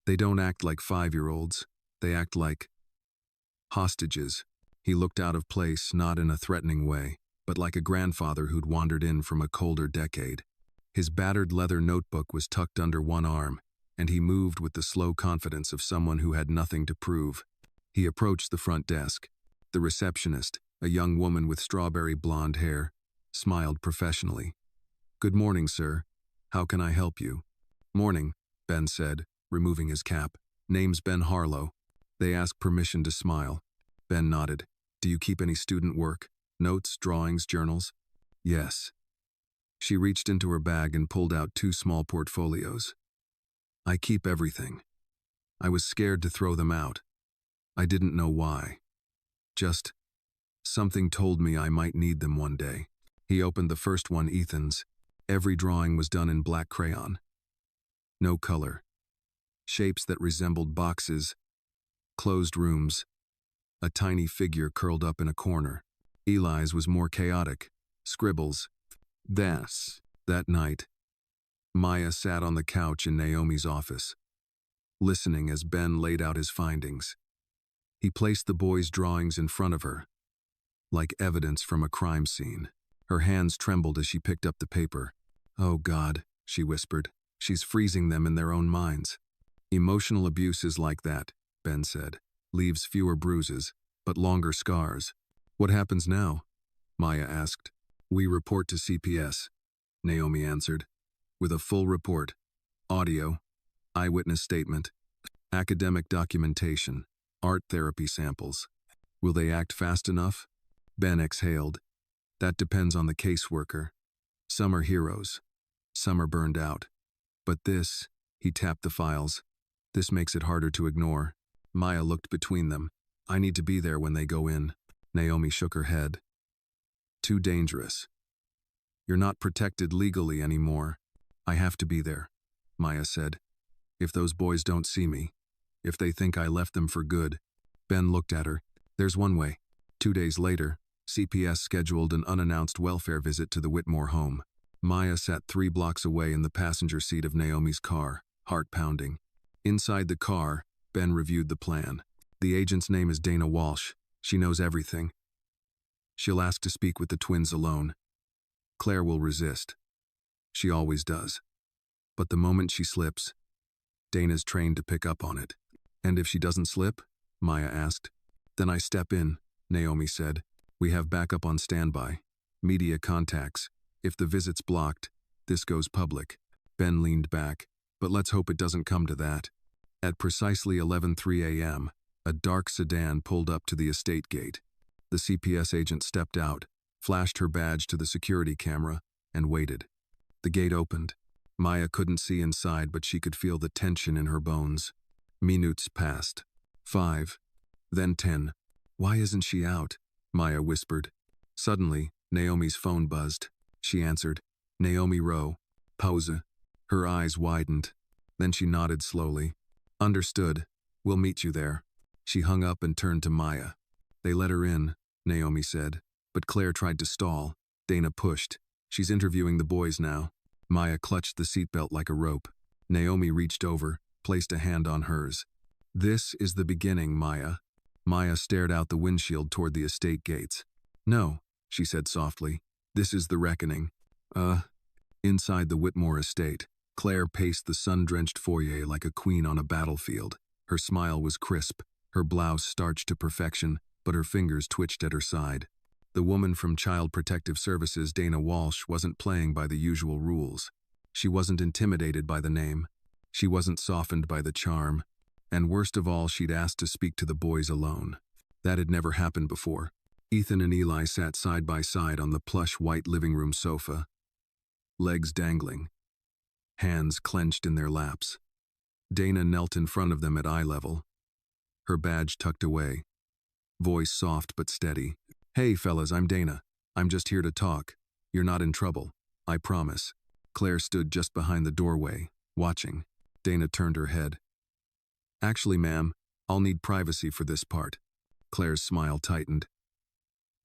They don't act like 5-year-olds. They act like hostages. He looked out of place, not in a threatening way, but like a grandfather who'd wandered in from a colder decade. His battered leather notebook was tucked under one arm, and he moved with the slow confidence of someone who had nothing to prove. He approached the front desk. The receptionist, a young woman with strawberry blonde hair, smiled professionally. Good morning, sir. How can I help you? Morning, Ben said, removing his cap. Name's Ben Harlow. They asked permission to smile. Ben nodded. Do you keep any student work? Notes, drawings, journals? Yes. She reached into her bag and pulled out 2 small portfolios. I keep everything. I was scared to throw them out. I didn't know why. Just, something told me I might need them one day. He opened the first one, Ethan's. Every drawing was done in black crayon. No color. Shapes that resembled boxes. Closed rooms. A tiny figure curled up in a corner. Eli's was more chaotic. Scribbles. That night, Maya sat on the couch in Naomi's office, listening as Ben laid out his findings. He placed the boy's drawings in front of her, like evidence from a crime scene. Her hands trembled as she picked up the paper. Oh God, she whispered. She's freezing them in their own minds. Emotional abuse is like that, Ben said. Leaves fewer bruises, but longer scars. What happens now? Maya asked. We report to CPS, Naomi answered. With a full report. Audio, eyewitness statement, academic documentation, art therapy samples. Will they act fast enough? Ben exhaled. That depends on the caseworker. Some are heroes. Some are burned out. But this, he tapped the files. This makes it harder to ignore. Maya looked between them. I need to be there when they go in. Naomi shook her head. Too dangerous. You're not protected legally anymore. I have to be there, Maya said. If those boys don't see me, if they think I left them for good. Ben looked at her. There's one way. 2 days later, CPS scheduled an unannounced welfare visit to the Whitmore home. Maya sat 3 blocks away in the passenger seat of Naomi's car, heart pounding. Inside the car, Ben reviewed the plan. The agent's name is Dana Walsh. She knows everything. She'll ask to speak with the twins alone. Claire will resist. She always does. But the moment she slips, Dana's trained to pick up on it. And if she doesn't slip? Maya asked. Then I step in, Naomi said. We have backup on standby. Media contacts. If the visit's blocked, this goes public. Ben leaned back. But let's hope it doesn't come to that. At precisely 11:03 a.m., a dark sedan pulled up to the estate gate. The CPS agent stepped out, flashed her badge to the security camera, and waited. The gate opened. Maya couldn't see inside, but she could feel the tension in her bones. Minutes passed. 5. Then 10. Why isn't she out? Maya whispered. Suddenly, Naomi's phone buzzed. She answered. Naomi Rowe. Pause. Her eyes widened. Then she nodded slowly. Understood. We'll meet you there. She hung up and turned to Maya. They let her in, Naomi said. But Claire tried to stall. Dana pushed. She's interviewing the boys now. Maya clutched the seatbelt like a rope. Naomi reached over, placed a hand on hers. This is the beginning, Maya. Maya stared out the windshield toward the estate gates. No, she said softly. This is the reckoning. Inside the Whitmore estate, Claire paced the sun-drenched foyer like a queen on a battlefield. Her smile was crisp, her blouse starched to perfection, but her fingers twitched at her side. The woman from Child Protective Services, Dana Walsh, wasn't playing by the usual rules. She wasn't intimidated by the name. She wasn't softened by the charm. And worst of all, she'd asked to speak to the boys alone. That had never happened before. Ethan and Eli sat side by side on the plush white living room sofa, legs dangling, hands clenched in their laps. Dana knelt in front of them at eye level, her badge tucked away, voice soft but steady. "Hey fellas, I'm Dana. I'm just here to talk. You're not in trouble, I promise." Claire stood just behind the doorway, watching. Dana turned her head. "Actually, ma'am, I'll need privacy for this part." Claire's smile tightened.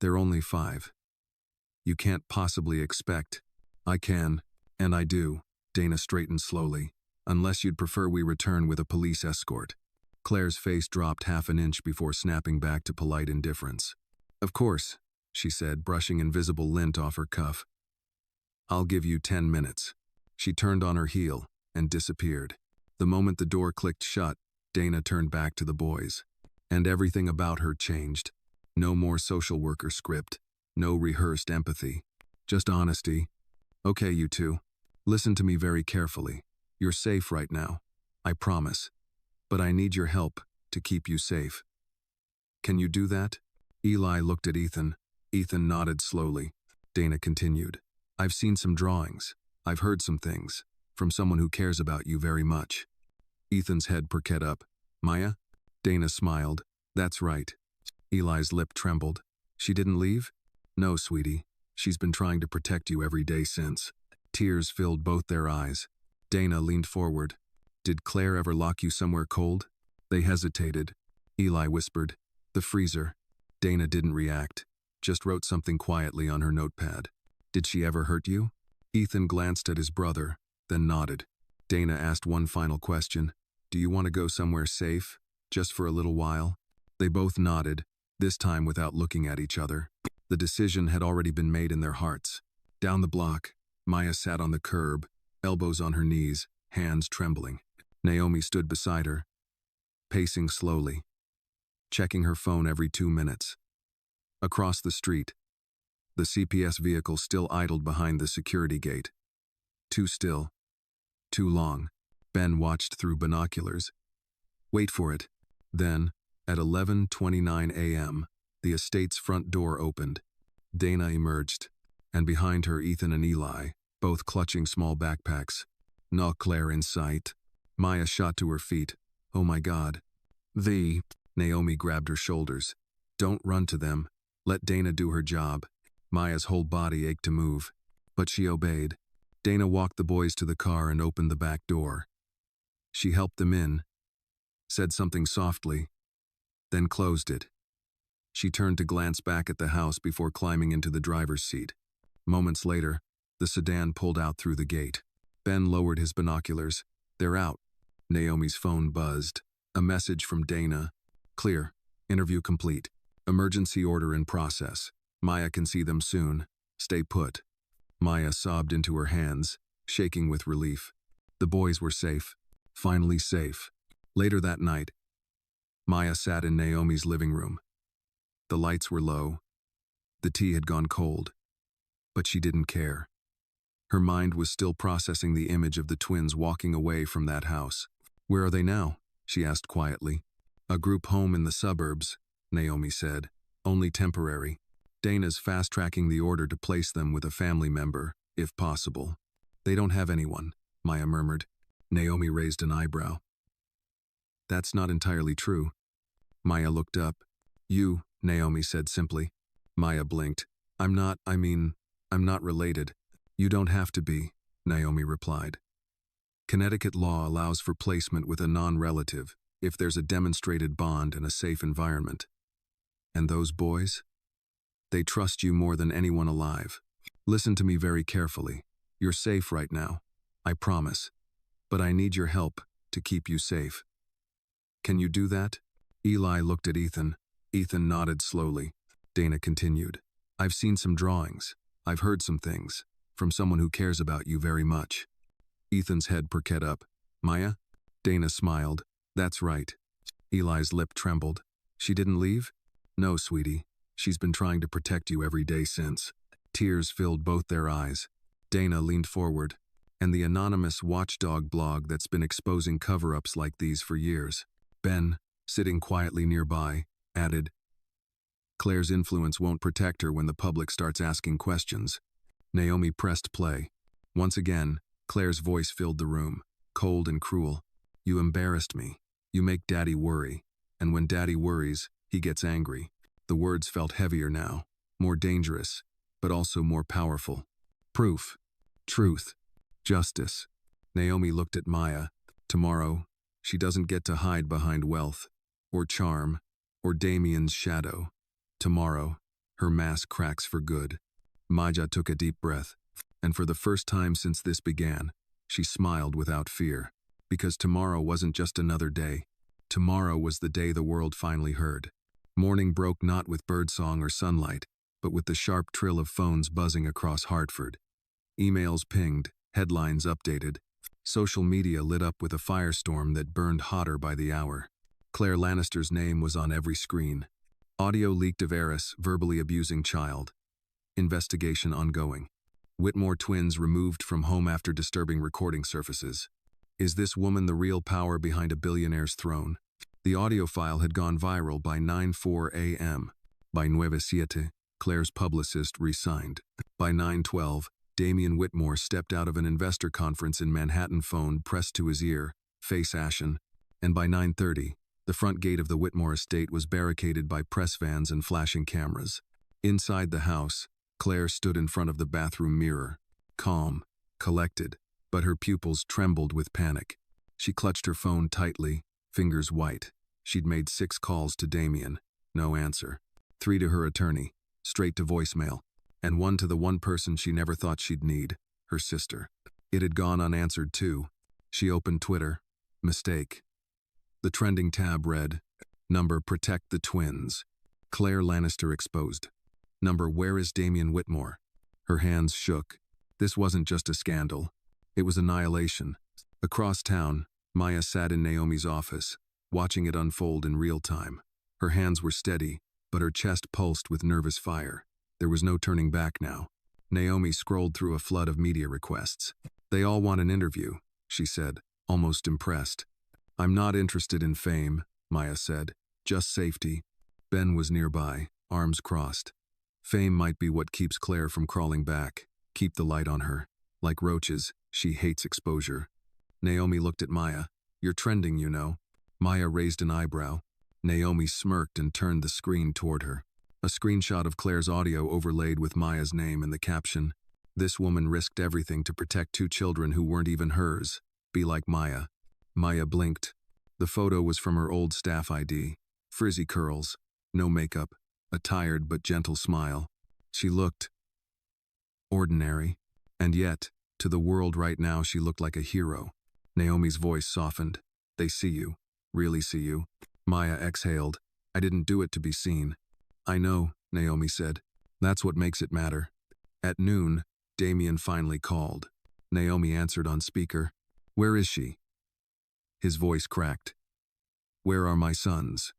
"They're only 5. You can't possibly expect." "I can, and I do." Dana straightened slowly. "Unless you'd prefer we return with a police escort." Claire's face dropped half an inch before snapping back to polite indifference. "Of course," she said, brushing invisible lint off her cuff. "I'll give you 10 minutes." She turned on her heel and disappeared. The moment the door clicked shut, Dana turned back to the boys. And everything about her changed. No more social worker script. No rehearsed empathy. Just honesty. "Okay, you two. Listen to me very carefully. You're safe right now. I promise. But I need your help to keep you safe. Can you do that?" Eli looked at Ethan. Ethan nodded slowly. Dana continued. "I've seen some drawings. I've heard some things. From someone who cares about you very much." Ethan's head perked up. "Maya?" Dana smiled. "That's right." Eli's lip trembled. "She didn't leave?" "No, sweetie. She's been trying to protect you every day since." Tears filled both their eyes. Dana leaned forward. "Did Claire ever lock you somewhere cold?" They hesitated. Eli whispered, "The freezer." Dana didn't react, just wrote something quietly on her notepad. "Did she ever hurt you?" Ethan glanced at his brother, then nodded. Dana asked one final question. "Do you want to go somewhere safe, just for a little while?" They both nodded, this time without looking at each other. The decision had already been made in their hearts. Down the block, Maya sat on the curb, elbows on her knees, hands trembling. Naomi stood beside her, pacing slowly, checking her phone every 2 minutes. Across the street, the CPS vehicle still idled behind the security gate. Too still. Too long. Ben watched through binoculars. "Wait for it." Then, at 11:29 a.m., the estate's front door opened. Dana emerged, and behind her Ethan and Eli, both clutching small backpacks. No Claire in sight. Maya shot to her feet. "Oh my God." Naomi grabbed her shoulders. "Don't run to them. Let Dana do her job." Maya's whole body ached to move, but she obeyed. Dana walked the boys to the car and opened the back door. She helped them in, said something softly, then closed it. She turned to glance back at the house before climbing into the driver's seat. Moments later, the sedan pulled out through the gate. Ben lowered his binoculars. "They're out." Naomi's phone buzzed. A message from Dana. "Clear. Interview complete. Emergency order in process. Maya can see them soon. Stay put." Maya sobbed into her hands, shaking with relief. The boys were safe. Finally safe. Later that night, Maya sat in Naomi's living room. The lights were low. The tea had gone cold. But she didn't care. Her mind was still processing the image of the twins walking away from that house. "Where are they now?" she asked quietly. "A group home in the suburbs," Naomi said. "Only temporary. Dana's fast-tracking the order to place them with a family member, if possible." "They don't have anyone," Maya murmured. Naomi raised an eyebrow. "That's not entirely true." Maya looked up. "You," Naomi said simply. Maya blinked. I'm not related." "You don't have to be," Naomi replied. "Connecticut law allows for placement with a non-relative if there's a demonstrated bond and a safe environment. And those boys? They trust you more than anyone alive. Listen to me very carefully. You're safe right now. I promise. But I need your help to keep you safe. Can you do that?" Eli looked at Ethan. Ethan nodded slowly. Dana continued. "I've seen some drawings. I've heard some things. From someone who cares about you very much." Ethan's head perked up. "Maya?" Dana smiled. "That's right." Eli's lip trembled. "She didn't leave?" No, sweetie. She's been trying to protect you every day since. Tears filled both their eyes. Dana leaned forward. And the anonymous watchdog blog that's been exposing cover-ups like these for years. Ben, sitting quietly nearby, added, Claire's influence won't protect her when the public starts asking questions. Naomi pressed play. Once again, Claire's voice filled the room, cold and cruel. You embarrassed me. You make Daddy worry. And when Daddy worries, he gets angry. The words felt heavier now, more dangerous, but also more powerful. Proof. Truth. Justice. Naomi looked at Maya. Tomorrow, she doesn't get to hide behind wealth, or charm, or Damien's shadow. Tomorrow, her mask cracks for good. Maya took a deep breath, and for the first time since this began, she smiled without fear, because tomorrow wasn't just another day. Tomorrow was the day the world finally heard. Morning broke not with birdsong or sunlight, but with the sharp trill of phones buzzing across Hartford. Emails pinged, headlines updated. Social media lit up with a firestorm that burned hotter by the hour. Claire Lannister's name was on every screen. Audio leaked of heiress verbally abusing child. Investigation ongoing. Whitmore twins removed from home after disturbing recording surfaces. Is this woman the real power behind a billionaire's throne? The audio file had gone viral by 9:04 a.m. By 9:07, Claire's publicist re-signed. By 9:12, Damien Whitmore stepped out of an investor conference in Manhattan, phone pressed to his ear, face ashen. And by 9:30, the front gate of the Whitmore estate was barricaded by press vans and flashing cameras. Inside the house, Claire stood in front of the bathroom mirror, calm, collected, but her pupils trembled with panic. She clutched her phone tightly, fingers white. She'd made 6 calls to Damien, no answer. 3 to her attorney, straight to voicemail, and 1 to the one person she never thought she'd need, her sister. It had gone unanswered too. She opened Twitter. Mistake. The trending tab read, Number protect the twins. Claire Lannister exposed. Number where is Damien Whitmore? Her hands shook. This wasn't just a scandal. It was annihilation. Across town, Maya sat in Naomi's office, watching it unfold in real time. Her hands were steady, but her chest pulsed with nervous fire. There was no turning back now. Naomi scrolled through a flood of media requests. They all want an interview, she said, almost impressed. I'm not interested in fame, Maya said, just safety. Ben was nearby, arms crossed. Fame might be what keeps Claire from crawling back. Keep the light on her. Like roaches, she hates exposure. Naomi looked at Maya. You're trending, you know. Maya raised an eyebrow. Naomi smirked and turned the screen toward her. A screenshot of Claire's audio overlaid with Maya's name and the caption, This woman risked everything to protect 2 children who weren't even hers. Be like Maya. Maya blinked. The photo was from her old staff ID. Frizzy curls, no makeup, a tired but gentle smile. She looked ordinary, and yet, to the world right now she looked like a hero. Naomi's voice softened. They see you. Really see you. Maya exhaled. I didn't do it to be seen. I know, Naomi said. That's what makes it matter. At noon, Damien finally called. Naomi answered on speaker. Where is she? His voice cracked. Where are my sons?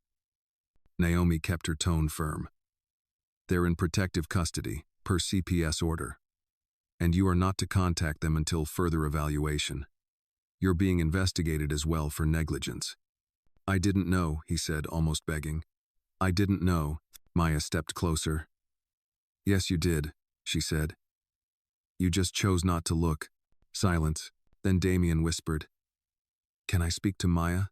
Naomi kept her tone firm. They're in protective custody, per CPS order. And you are not to contact them until further evaluation. You're being investigated as well for negligence. I didn't know, he said, almost begging. I didn't know. Maya stepped closer. Yes, you did, she said. You just chose not to look. Silence. Then Damien whispered. Can I speak to Maya?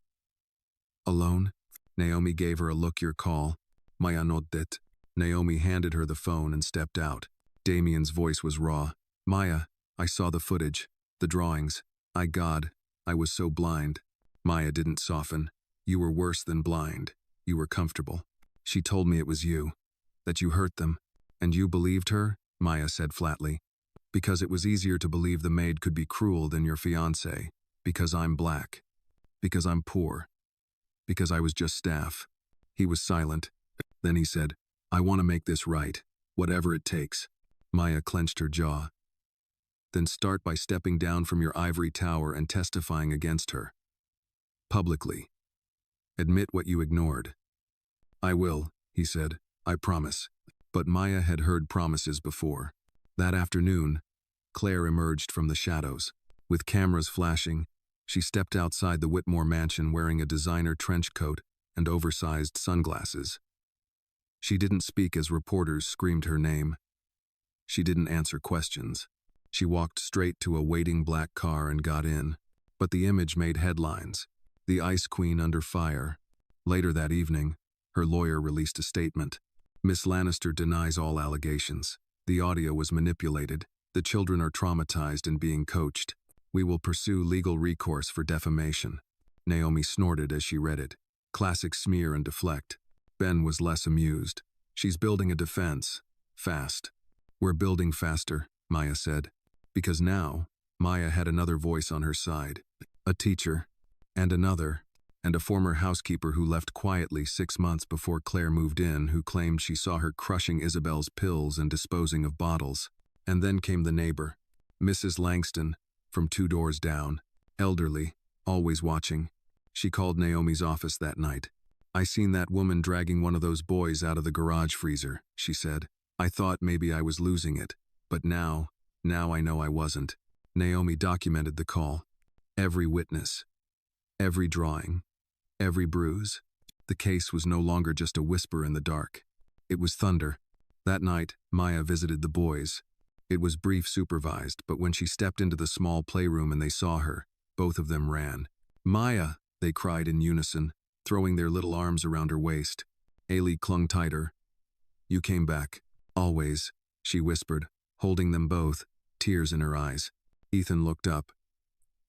Alone? Naomi gave her a look your call. Maya nodded. Naomi handed her the phone and stepped out. Damien's voice was raw. Maya, I saw the footage, the drawings. God, I was so blind. Maya didn't soften. You were worse than blind. You were comfortable. She told me it was you, that you hurt them. And you believed her? Maya said flatly. Because it was easier to believe the maid could be cruel than your fiancé. Because I'm black. Because I'm poor. Because I was just staff. He was silent. Then he said, I want to make this right, whatever it takes. Maya clenched her jaw. Then start by stepping down from your ivory tower and testifying against her. Publicly. Admit what you ignored. I will, he said. I promise. But Maya had heard promises before. That afternoon, Claire emerged from the shadows. With cameras flashing, she stepped outside the Whitmore mansion wearing a designer trench coat and oversized sunglasses. She didn't speak as reporters screamed her name. She didn't answer questions. She walked straight to a waiting black car and got in. But the image made headlines. The Ice Queen under fire. Later that evening, her lawyer released a statement. Miss Lannister denies all allegations. The audio was manipulated. The children are traumatized and being coached. We will pursue legal recourse for defamation. Naomi snorted as she read it. Classic smear and deflect. Ben was less amused. She's building a defense. Fast. We're building faster, Maya said. Because now, Maya had another voice on her side. A teacher. And another. And a former housekeeper who left quietly 6 months before Claire moved in, who claimed she saw her crushing Isabel's pills and disposing of bottles. And then came the neighbor, Mrs. Langston, from 2 doors down, elderly, always watching. She called Naomi's office that night. I seen that woman dragging one of those boys out of the garage freezer, she said. I thought maybe I was losing it, but now I know I wasn't. Naomi documented the call. Every witness. Every drawing. Every bruise. The case was no longer just a whisper in the dark. It was thunder. That night, Maya visited the boys. It was brief supervised, but when she stepped into the small playroom and they saw her, both of them ran. Maya, they cried in unison, throwing their little arms around her waist. Ailey clung tighter. You came back. Always, she whispered, holding them both, tears in her eyes. Ethan looked up.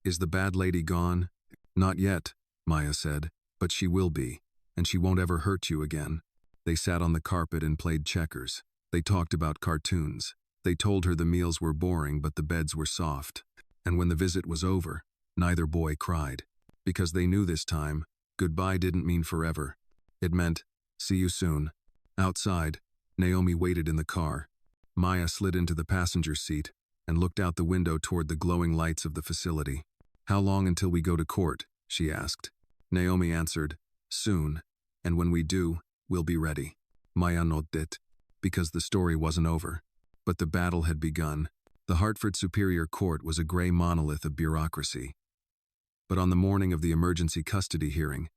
Is the bad lady gone? Not yet, Maya said, but she will be, and she won't ever hurt you again. They sat on the carpet and played checkers. They talked about cartoons. They told her the meals were boring but the beds were soft. And when the visit was over, neither boy cried. Because they knew this time, goodbye didn't mean forever. It meant, see you soon. Outside, Naomi waited in the car. Maya slid into the passenger seat and looked out the window toward the glowing lights of the facility. How long until we go to court? She asked. Naomi answered, soon, and when we do, we'll be ready. Maya nodded, because the story wasn't over. But the battle had begun. The Hartford Superior Court was a gray monolith of bureaucracy. But on the morning of the emergency custody hearing,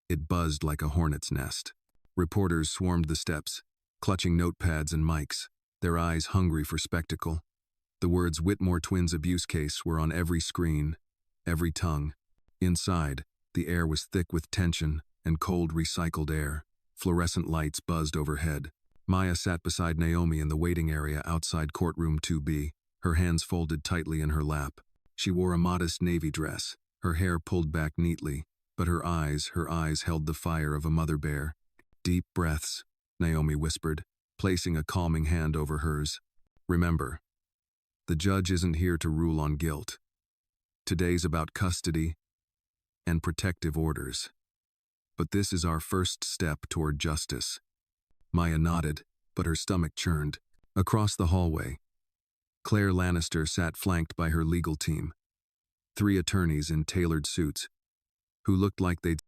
it buzzed like a hornet's nest. Reporters swarmed the steps, clutching notepads and mics, their eyes hungry for spectacle. The words Whitmore twins abuse case were on every screen, every tongue. Inside, the air was thick with tension and cold recycled air. Fluorescent lights buzzed overhead. Maya sat beside Naomi in the waiting area outside courtroom 2B, her hands folded tightly in her lap. She wore a modest navy dress, her hair pulled back neatly, but her eyes held the fire of a mother bear. Deep breaths, Naomi whispered, placing a calming hand over hers. Remember, the judge isn't here to rule on guilt. Today's about custody and protective orders. But this is our first step toward justice. Maya nodded, but her stomach churned. Across the hallway, Claire Lannister sat flanked by her legal team. 3 attorneys in tailored suits, who looked like they'd